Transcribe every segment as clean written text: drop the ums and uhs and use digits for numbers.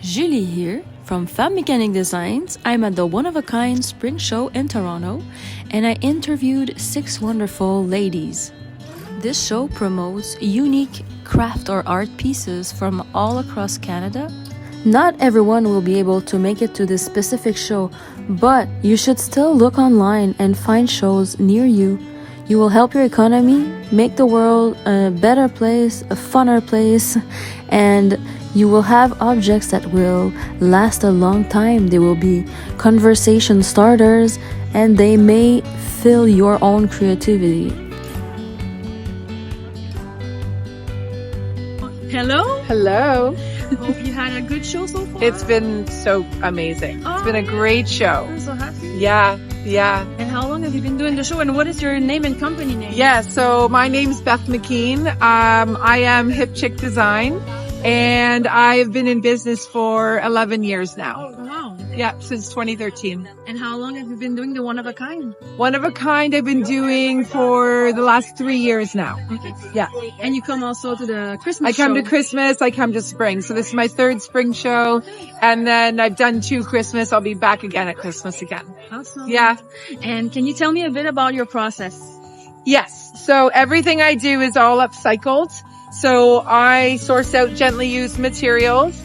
Julie here from Femme Mecanique Designs. I'm at the one-of-a-kind spring show in Toronto and I interviewed 6 wonderful ladies. This show promotes unique craft or art pieces from all across Canada. Not everyone will be able to make it to this specific show, but you should still look online and find shows near you. You will help your economy, make the world a better place, a funner place, and you will have objects that will last a long time. They will be conversation starters and they may fill your own creativity. Hello. Hello. Hope you had a good show so far. It's been so amazing. It's been a great show. I'm so happy. Yeah. And how long have you been doing the show and what is your name and company name? Yeah, so my name's BETH McKean. I am Hip Chick Design and I've been in business for 11 years now. Oh, wow. Yeah, since 2013. And how long have you been doing the one-of-a-kind? One-of-a-kind I've been doing for the last 3 years now. Okay. Yeah. And you come also to the Christmas I come show. to Christmas, I come to spring. So this is my 3rd spring show. And then I've done 2 Christmas. I'll be back again at Christmas again. Awesome. Yeah. And can you tell me a bit about your process? Yes. So everything I do is all upcycled. So I source out gently used materials.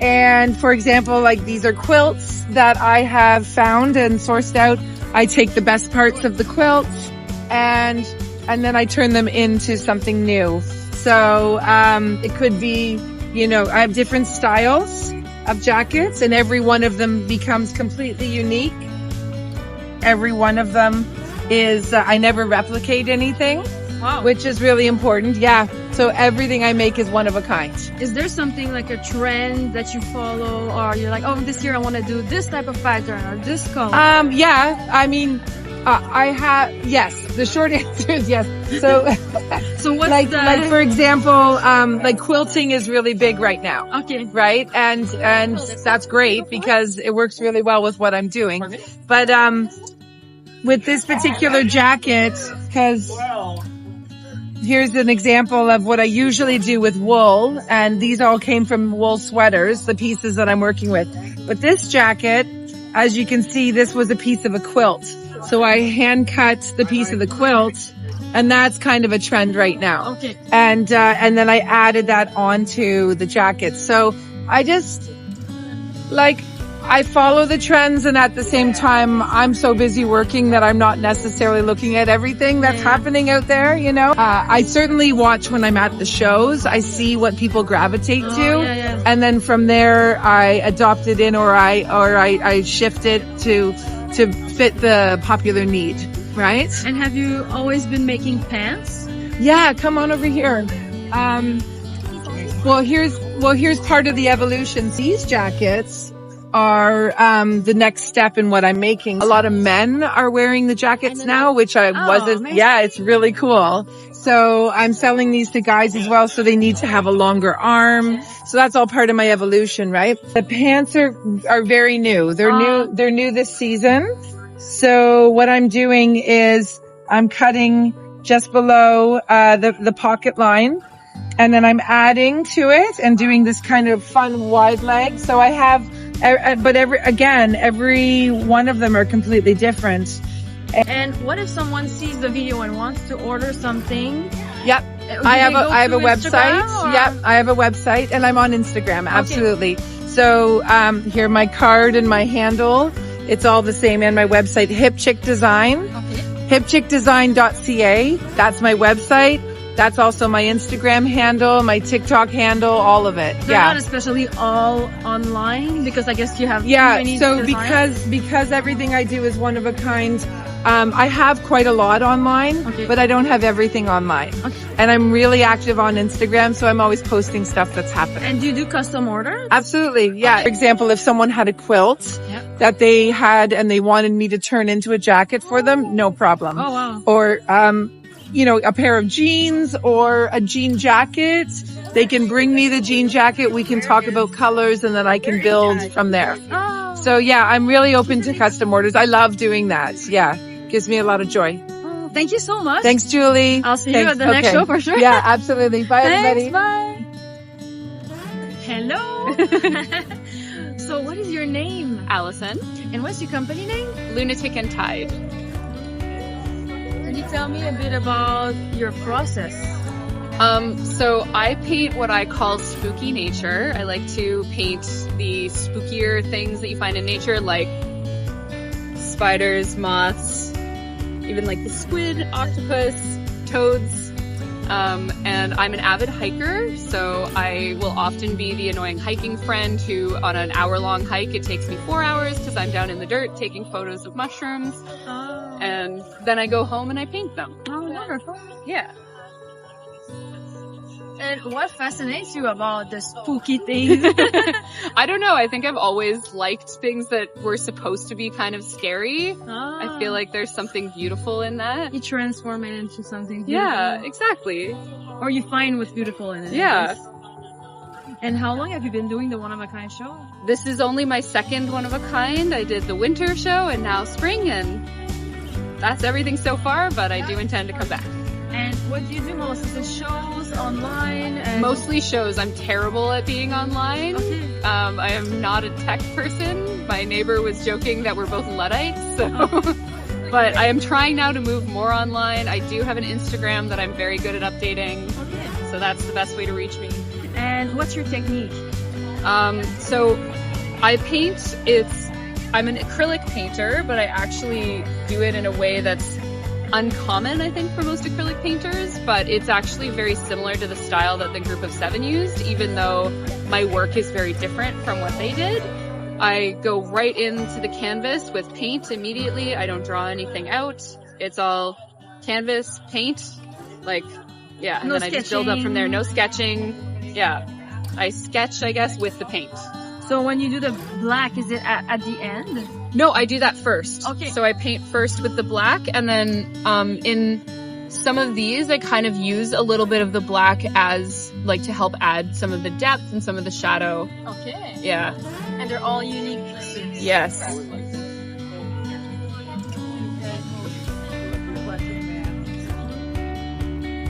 And for example, like these are quilts that I have found and sourced out. I take the best parts of the quilts and then I turn them into something new. So, it could be, I have different styles of jackets and every one of them becomes completely unique. Every one of them is, I never replicate anything. Wow. Which is really important. Yeah. So everything I make is one of a kind. Is there something like a trend that you follow or you're like, oh, this year I want to do this type of pattern or this color? Yeah. I mean, yes. The short answer is yes. So, so what's like for example, like quilting is really big right now. Okay. Right. And that's great because it works really well with what I'm doing. But, with this particular jacket, cause here's an example of what I usually do with wool, and these all came from wool sweaters, the pieces that I'm working with. But this jacket, as you can see, this was a piece of a quilt. So I hand cut the piece of the quilt, and that's kind of a trend right now. Okay. And then I added that onto the jacket. So I just, I follow the trends, and at the same time, I'm so busy working that I'm not necessarily looking at everything that's happening out there, I certainly watch when I'm at the shows. I see what people gravitate to. And then from there, I adopt it in or I shift it to fit the popular need, right? And have you always been making pants? Yeah, come on over here. Well, here's part of the evolution. These jackets are the next step in what I'm making. A lot of men are wearing the jackets now, which I wasn't. Nice. Yeah, it's really cool. So I'm selling these to guys as well, so they need to have a longer arm. So that's all part of my evolution, right? The pants are very new. They're new this season. So what I'm doing is I'm cutting just below the pocket line. And then I'm adding to it and doing this kind of fun wide leg. So I have, but every one of them are completely different. And what if someone sees the video and wants to order something? Yep. I have a website. Yep. I have a website and I'm on Instagram. Absolutely. Okay. So, here my card and my handle. It's all the same, and my website, Hip Chick Design. Okay. hipchickdesign.ca. That's my website. That's also my Instagram handle, my TikTok handle, all of it. They're not especially all online because I guess you have many so designs. because everything I do is one of a kind, I have quite a lot online, but I don't have everything online. Okay. And I'm really active on Instagram, so I'm always posting stuff that's happening. And do you do custom orders? Absolutely, yeah. Okay. For example, if someone had a quilt that they had and they wanted me to turn into a jacket for them, no problem. Oh, wow. Or, a pair of jeans or a jean jacket. They can bring me the jean jacket. We can talk about colors and then I can build from there. Oh. So yeah, I'm really open to custom orders. I love doing that. Yeah. Gives me a lot of joy. Oh, thank you so much. Thanks, Julie. I'll see you at the next show for sure. Yeah, absolutely. Bye, Thanks, everybody. Bye. Hello! So what is your name? Allison. And what's your company name? Lunatic Tide. Can you tell me a bit about your process? So I paint what I call spooky nature. I like to paint the spookier things that you find in nature, like spiders, moths, even like the squid, octopus, toads. And I'm an avid hiker, so I will often be the annoying hiking friend who, on an hour-long hike, it takes me 4 hours because I'm down in the dirt taking photos of mushrooms. Oh. And then I go home and I paint them. Oh, wonderful. Yeah. And what fascinates you about the spooky things? I don't know. I think I've always liked things that were supposed to be kind of scary. I feel like there's something beautiful in that. You transform it into something beautiful. Yeah, exactly. Or you find what's beautiful in it. Yeah. And how long have you been doing the One of a Kind show? This is only my second one of a kind. I did the winter show and now spring, and that's everything so far, but I do intend to come back. And what do you do most? Is it shows, online? And Mostly shows. I'm terrible at being online. Okay. I am not a tech person. My neighbor was joking that we're both Luddites, so. But I am trying now to move more online. I do have an Instagram that I'm very good at updating. Okay. So that's the best way to reach me. And what's your technique? So I paint, I'm an acrylic painter, but I actually do it in a way that's uncommon, I think, for most acrylic painters, but it's actually very similar to the style that the group of 7 used, even though my work is very different from what they did. I go right into the canvas with paint immediately. I don't draw anything out. It's all canvas, paint, like, yeah, and No then I just build up from there. No sketching. Yeah. I sketch, I guess, with the paint. So when you do the black, is it at the end? No, I do that first. Okay. So I paint first with the black, and then in some of these, I kind of use a little bit of the black as, like, to help add some of the depth and some of the shadow. Okay. Yeah. And they're all unique pieces. Yes.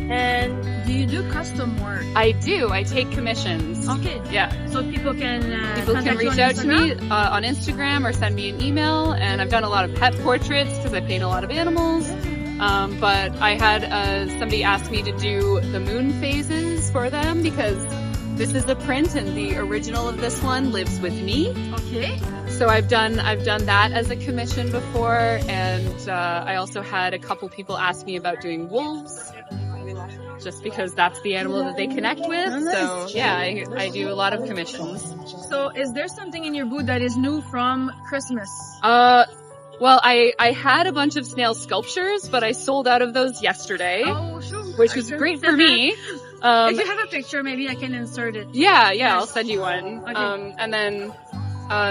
And do you do custom work? I do. I take commissions. Okay. Yeah. So people can People can contact you reach on out to me Instagram? on Instagram or send me an email, and I've done a lot of pet portraits because I paint a lot of animals. But I had somebody ask me to do the moon phases for them because this is the print and the original of this one lives with me. Okay. So I've done that as a commission before, and I also had a couple people ask me about doing wolves, just because that's the animal that they connect with. Oh, nice. So yeah, I do a lot of commissions. So is there something in your booth that is new from Christmas? Well, I had a bunch of snail sculptures, but I sold out of those yesterday, Oh, sure. which was great for me. If you have a picture, maybe I can insert it. Yeah, I'll send you one. Okay. And then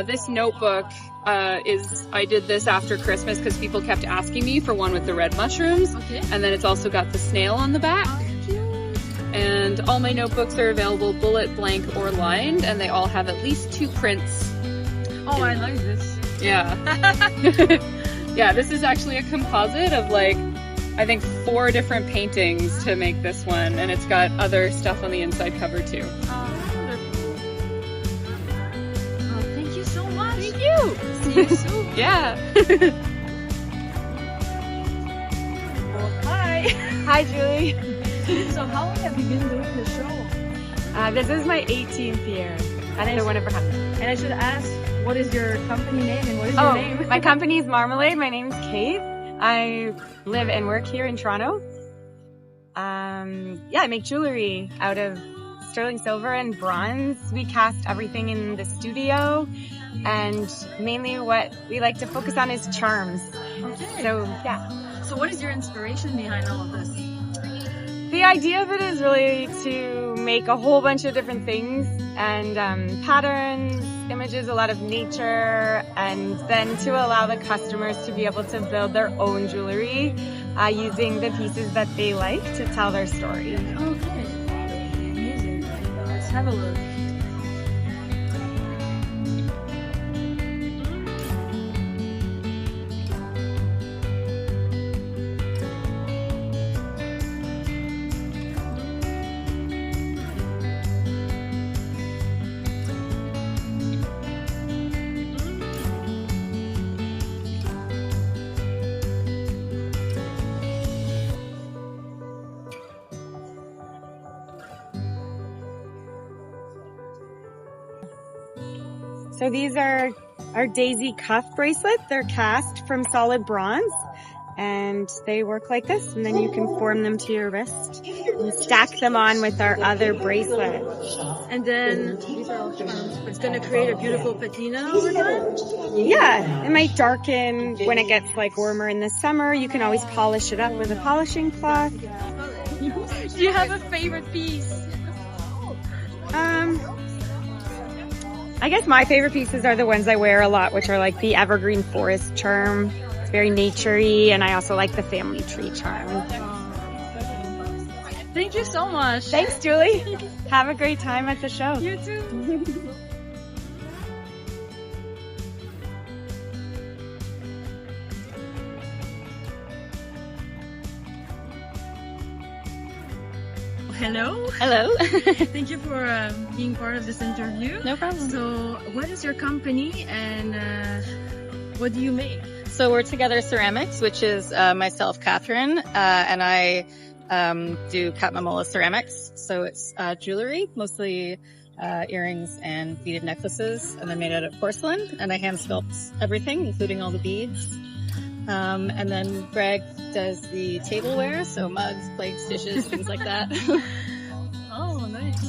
this notebook I did this after Christmas because people kept asking me for one with the red mushrooms. Okay. And then it's also got the snail on the back. And all my notebooks are available bullet, blank, or lined, and they all have at least 2 prints. Oh, I like this. Yeah. Yeah, this is actually a composite of, like, I think 4 different paintings to make this one, and it's got other stuff on the inside cover too. Wonderful. Oh, thank you so much. Thank you! See you soon. Yeah. Hi. Hi, Julie. So how long have you been doing the show? This is my 18th year at the One of a Kind. And I should ask, what is your company name and what is your name? My company is Marmalade. My name is Kieve. I live and work here in Toronto. I make jewelry out of sterling silver and bronze. We cast everything in the studio, and mainly what we like to focus on is charms. Okay. So, yeah. So what is your inspiration behind all of this? The idea of it is really to make a whole bunch of different things and patterns, images, a lot of nature, and then to allow the customers to be able to build their own jewelry using the pieces that they like to tell their story. Okay. Amazing. Let's have a look. So these are our daisy cuff bracelets. They're cast from solid bronze and they work like this, and then you can form them to your wrist and stack them on with our other bracelets. And then these are all charms. It's going to create a beautiful patina over time. Yeah, it might darken when it gets like warmer in the summer. You can always polish it up with a polishing cloth. Do you have a favorite piece? I guess my favorite pieces are the ones I wear a lot, which are like the evergreen forest charm. It's very naturey, and I also like the family tree charm. Thank you so much. Thanks, Julie. Have a great time at the show. You too. Hello. Hello. Thank you for being part of this interview. No problem. So, what is your company and what do you make? So we're Together Ceramics, which is myself, Catherine, and I do CATMAMOLA ceramics. So it's jewelry, mostly earrings and beaded necklaces, and they're made out of porcelain. And I hand sculpt everything, including all the beads. And then Greg does the tableware, so mugs, plates, dishes, things like that. Oh, nice.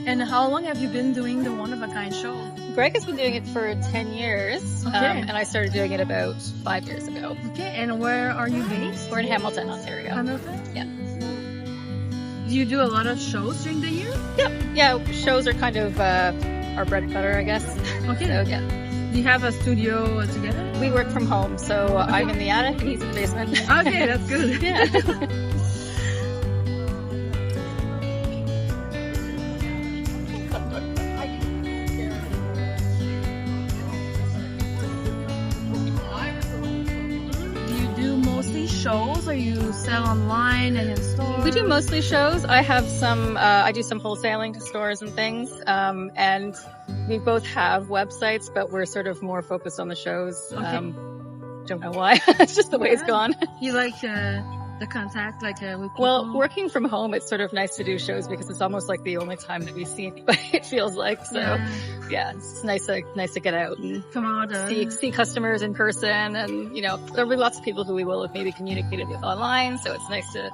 And how long have you been doing the One of a Kind show? Greg has been doing it for 10 years, Okay. and I started doing it about 5 years ago. Okay, and where are you based? We're in Hamilton, Ontario. Hamilton? Yeah. Do you do a lot of shows during the year? Yeah, shows are kind of our bread and butter, I guess. Okay. So, yeah. Do you have a studio together? We work from home, so I'm in the attic and he's in the basement. Okay, that's good. Yeah. Do you do mostly shows or you sell online and in stores? We do mostly shows. I have some, I do some wholesaling to stores and things. And we both have websites, but we're sort of more focused on the shows. Okay. Don't know why. It's just the way it's gone. You like the contact with people? Well, working from home, it's sort of nice to do shows because it's almost like the only time that we see anybody, it feels like. So yeah, it's nice to get out and come out see customers in person, and there'll be lots of people who we will have maybe communicated with online, so it's nice to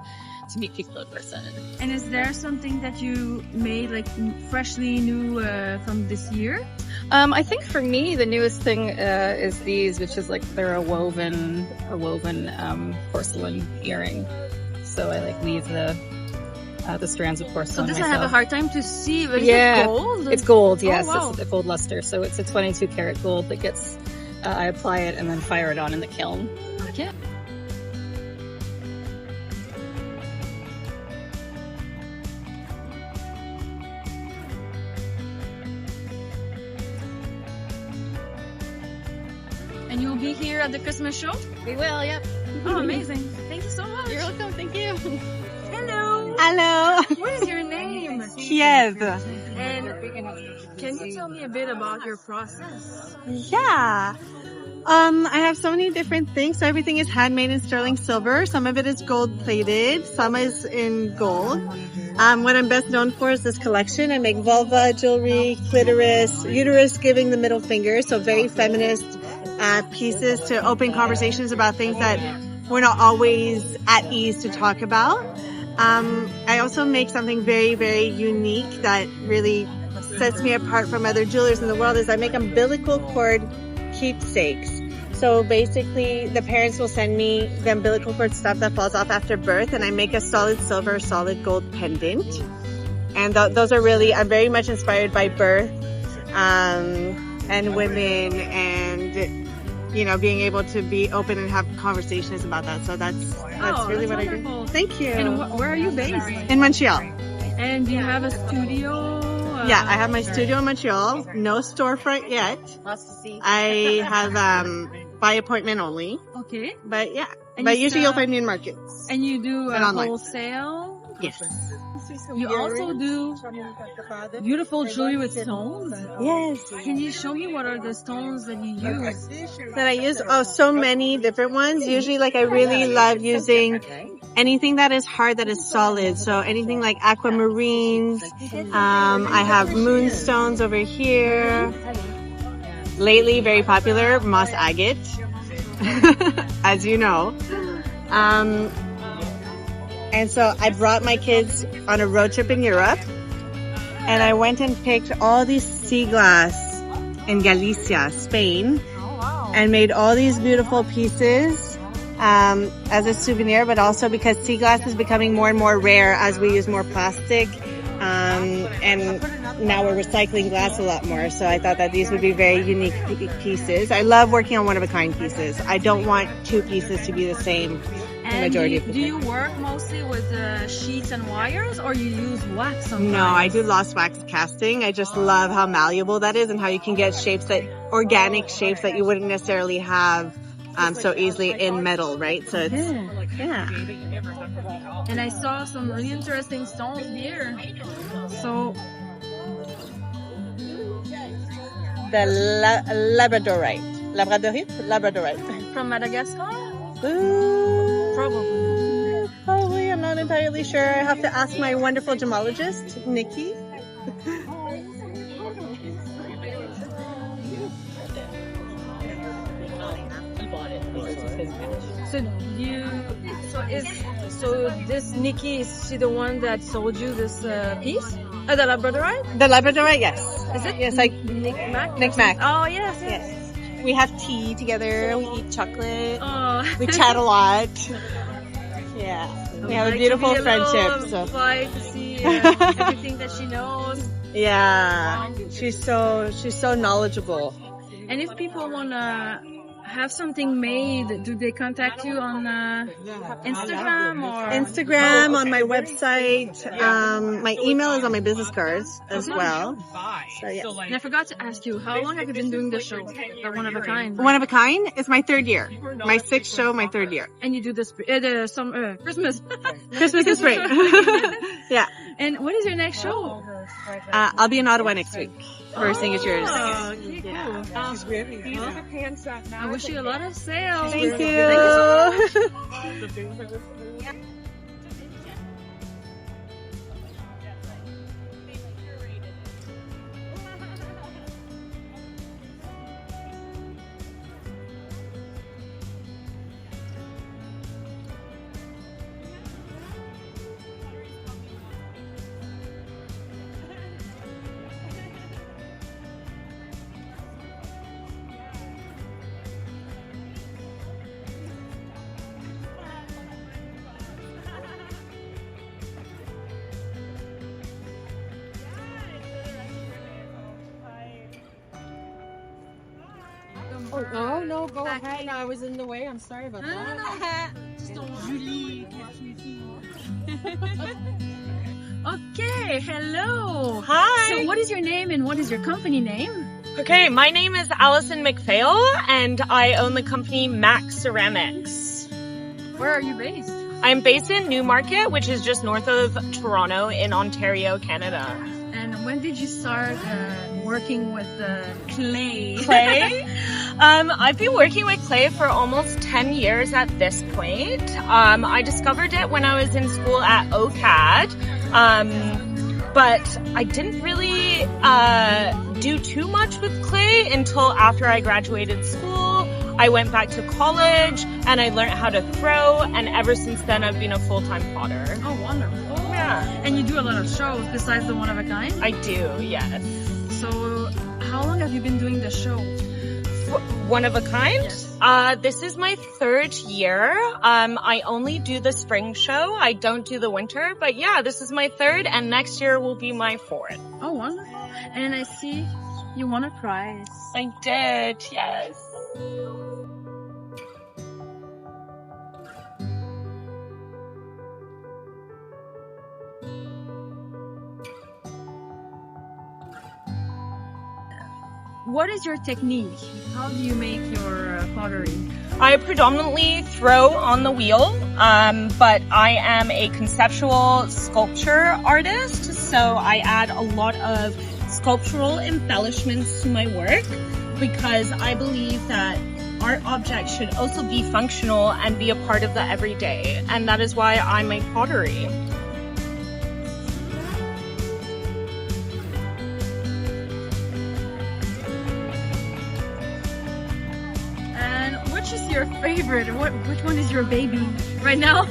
meet people in person. And is there something that you made like freshly new from this year? I think for me the newest thing is these, which is like they're a woven porcelain earring. So I like weave the strands of porcelain. So this myself. I have a hard time to see. But Yeah, is it gold? It's gold. Yes, Oh, wow. It's a gold luster. So it's a 22 karat gold that gets. I apply it and then fire it on in the kiln. Okay. And you'll be here at the Christmas show? We will. Yep. Oh, amazing. Thank you so much. You're welcome. Thank you. Hello. Hello, What is your name? Kieve. And can you tell me a bit about your process? Yeah. I have so many different things. So everything is handmade in sterling silver. Some of it is gold plated. Some is in gold. What I'm best known for is this collection. I make vulva jewelry, clitoris, uterus giving the middle finger. So very feminist pieces to open conversations about things that we're not always at ease to talk about. I also make something very, very unique that really sets me apart from other jewelers in the world is I make umbilical cord keepsakes. So basically the parents will send me the umbilical cord stuff that falls off after birth, and I make a solid silver, solid gold pendant. And those are really, I'm very much inspired by birth and women and being able to be open and have conversations about that. So that's really what wonderful. I do. Thank you. And where are you based? In Montreal. And do you have a studio? Yeah, I have my studio in Montreal. No storefront yet. I have by appointment only. Okay. But yeah. And But you usually sell- you'll find me in markets. And you do And online. wholesale? Yes. You also do beautiful jewelry with stones. Yes. Can you show me what are the stones that you use? That I use? Oh, so many different ones. Usually, like, I really love using anything that is hard, that is solid. So anything like aquamarines. I have moonstones over here. Lately, very popular, moss agate, as you know. And so I brought my kids on a road trip in Europe, and I went and picked all these sea glass in Galicia, Spain, and made all these beautiful pieces as a souvenir, but also because sea glass is becoming more and more rare as we use more plastic. And now we're recycling glass a lot more, so I thought that these would be very unique pieces. I love working on one-of-a-kind pieces. I don't want two pieces to be the same. And do you work mostly with sheets and wires, or you use wax sometimes? No, I do lost wax casting. I just love how malleable that is and how you can get shapes that, organic shapes that you wouldn't necessarily have so easily in metal, right? So it's, yeah. And I saw some really interesting stones here. So the Labradorite. from Madagascar? Probably, I'm not entirely sure. I have to ask my wonderful gemologist, Nikki. So this Nikki, is she the one that sold you this piece? The Labradorite? The Labradorite, yes. Is it? Yes, like Knick-Knack. Oh, yes. We have tea together. We eat chocolate. Oh. We chat a lot. Yeah, we have a beautiful friendship. So. Fly to see everything that she knows. Yeah, she's so knowledgeable. And if people wanna have something made, do they contact you on Instagram or? Instagram, on my website. My email is on my business cards as well. So yeah. And I forgot to ask you, how long have you been doing the show? The One of a Kind? One of a Kind is my third year. My sixth show, my third year. And you do the Christmas. Christmas is spring. Yeah. And what is your next show? I'll be in Ottawa next week for signatures. Oh, okay, cool. I wish you a lot of sales. Thank you. Oh, no, go ahead. I was in the way. I'm sorry about that. Julie. Okay, hello. Hi. So what is your name and what is your company name? Okay, my name is ALLISON MACPHAIL and I own the company Ceramics. Where are you based? I'm based in Newmarket, which is just north of Toronto in Ontario, Canada. And when did you start working with clay? Clay? I've been working with clay for almost 10 years at this point. I discovered it when I was in school at OCAD, but I didn't really do too much with clay until after I graduated school. I went back to college and I learned how to throw, and ever since then I've been a full-time potter. Oh, wonderful. Yeah. And you do a lot of shows besides the One of a Kind? I do, yes. So how long have you been doing the show? One of a Kind? Yes. This is my third year. I only do the spring show. I don't do the winter, but yeah, this is my third and next year will be my fourth. Oh, wonderful. And I see you won a prize. I did, yes. what is your technique? How do you make your pottery? I predominantly throw on the wheel, but I am a conceptual sculpture artist, so I add a lot of sculptural embellishments to my work because I believe that art objects should also be functional and be a part of the everyday, and that is why I make pottery. Which is your favorite? Which one is your baby right now?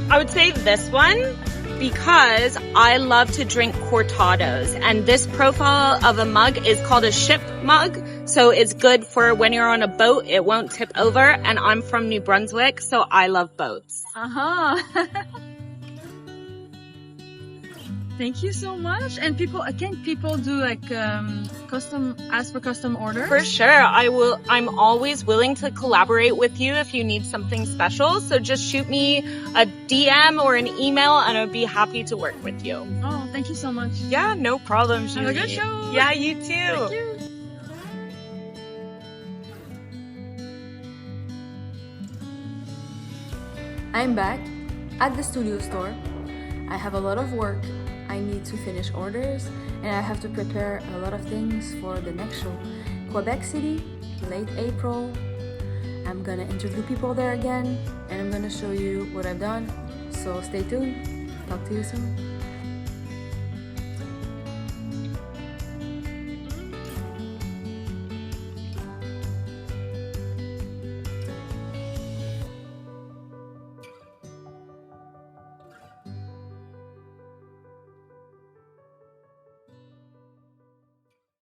I would say this one because I love to drink cortados, and this profile of a mug is called a ship mug, so it's good for when you're on a boat, it won't tip over, and I'm from New Brunswick, so I love boats. Thank you so much. And can people do like ask for custom orders? For sure, I'm always willing to collaborate with you if you need something special. So just shoot me a DM or an email and I'd be happy to work with you. Oh, thank you so much. Yeah, no problem, Julie. Have a good show. Yeah, you too. Thank you. I'm back at the studio store. I have a lot of work. I need to finish orders and I have to prepare a lot of things for the next show. Quebec City, late April. I'm gonna interview people there again and I'm gonna show you what I've done. So stay tuned. Talk to you soon.